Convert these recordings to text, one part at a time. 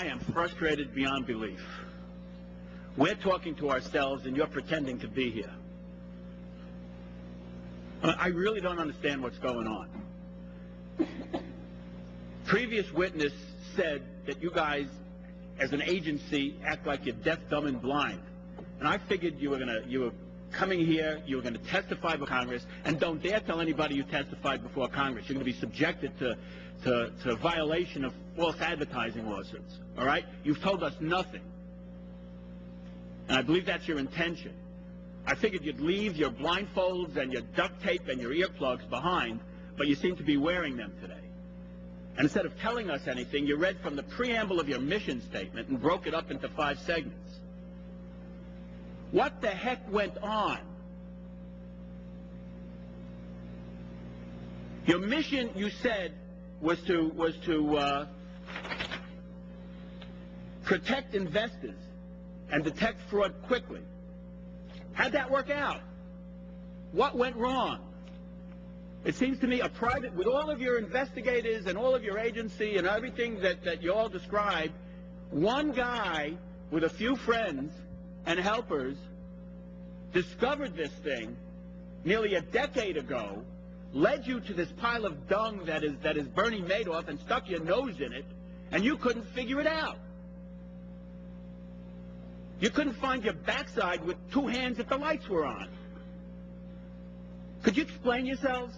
I am frustrated beyond belief. We're talking to ourselves, and you're pretending to be here. I really don't understand what's going on. Previous witness said that you guys, as an agency, act like you're deaf, dumb, and blind. And I figured you were coming here, you were going to testify before Congress, and don't dare tell anybody you testified before Congress. You're going to be subjected to violation of false advertising lawsuits. All right? You've told us nothing. And I believe that's your intention. I figured you'd leave your blindfolds and your duct tape and your earplugs behind, but you seem to be wearing them today. And instead of telling us anything, you read from the preamble of your mission statement and broke it up into 5 segments. What the heck went on? Your mission, you said, was to protect investors and detect fraud quickly. How'd that work out? What went wrong? It seems to me with all of your investigators and all of your agency and everything that you all described, one guy with a few friends and helpers discovered this thing nearly a decade ago, led you to this pile of dung that is Bernie Madoff, and stuck your nose in it, and you couldn't figure it out. You couldn't find your backside with 2 hands if the lights were on. Could you explain yourselves?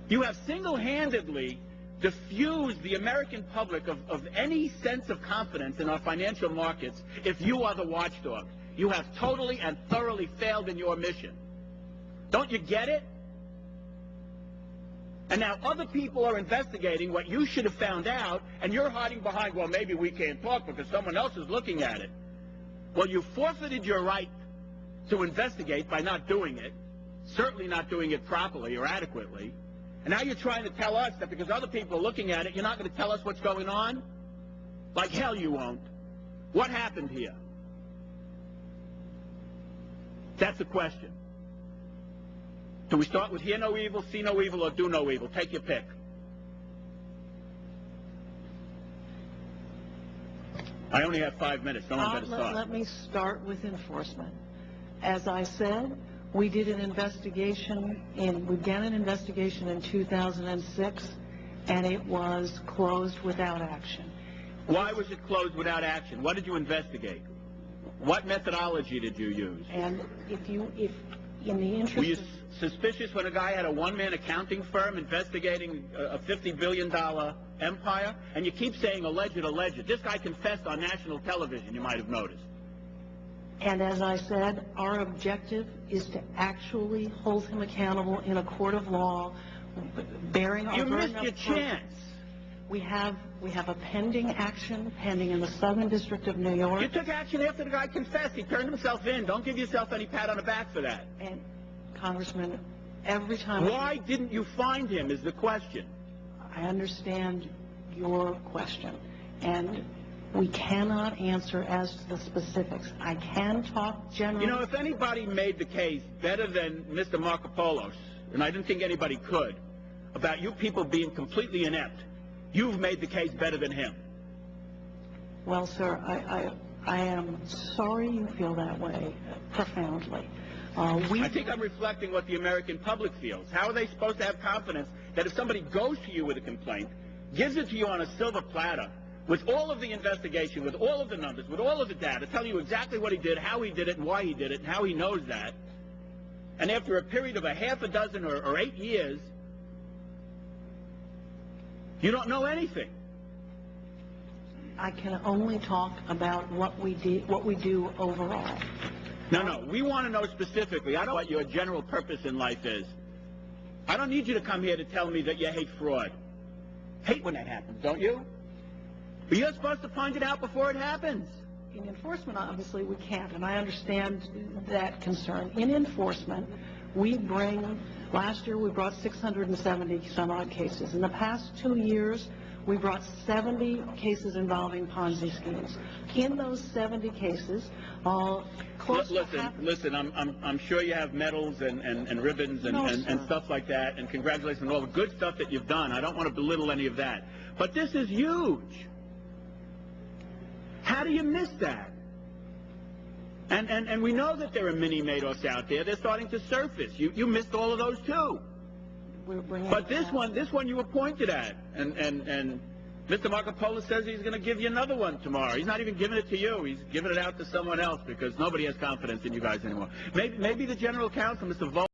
You have single-handedly diffused the American public of any sense of confidence in our financial markets if you are the watchdog. You have totally and thoroughly failed in your mission. Don't you get it? And now other people are investigating what you should have found out, and you're hiding behind, well, maybe we can't talk because someone else is looking at it. Well, you forfeited your right to investigate by not doing it, certainly not doing it properly or adequately. And now you're trying to tell us that because other people are looking at it, you're not going to tell us what's going on? Like hell you won't. What happened here? That's the question. Do we start with hear no evil, see no evil, or do no evil? Take your pick. I only have 5 minutes. Someone better start. Let me start with enforcement. As I said, we did an investigation we began an investigation in 2006, and it was closed without action. Why was it closed without action? What did you investigate? What methodology did you use? And if in the interest Were you suspicious when a guy had a one-man accounting firm investigating a $50 billion empire? And you keep saying alleged. This guy confessed on national television, you might have noticed. And as I said, our objective is to actually hold him accountable in a court of law, bearing our burden. You missed your chance. We have a pending action in the Southern District of New York. You took action after the guy confessed. He turned himself in. Don't give yourself any pat on the back for that. And, Congressman, every time... Why didn't you find him is the question. I understand your question. And we cannot answer as to the specifics. I can talk generally. You know, if anybody made the case better than Mr. Markopoulos, and I didn't think anybody could, about you people being completely inept, you've made the case better than him. Well, sir, I am sorry you feel that way, profoundly. I think I'm reflecting what the American public feels. How are they supposed to have confidence that if somebody goes to you with a complaint, gives it to you on a silver platter, with all of the investigation, with all of the numbers, with all of the data, telling you exactly what he did, how he did it, and why he did it, and how he knows that, and after a period of a half a dozen or 8 years, you don't know anything. I can only talk about what we do overall. No, we want to know specifically. I don't know what your general purpose in life is. I don't need you to come here to tell me that you hate fraud. Hate when that happens, don't you? But you're supposed to find it out before it happens. In enforcement, obviously, we can't, and I understand that concern. In enforcement, last year we brought 670 some odd cases. In the past 2 years, We brought 70 cases involving Ponzi schemes. In those 70 cases, close to half... Listen, I'm sure you have medals and ribbons and stuff like that, and congratulations on all the good stuff that you've done. I don't want to belittle any of that. But this is huge. How do you miss that? And we know that there are mini Madoffs out there. They're starting to surface. You missed all of those too. But this one you were pointed at, and Mr. Marco Polo says he's going to give you another one tomorrow. He's not even giving it to you. He's giving it out to someone else because nobody has confidence in you guys anymore. Maybe the general counsel, Mr.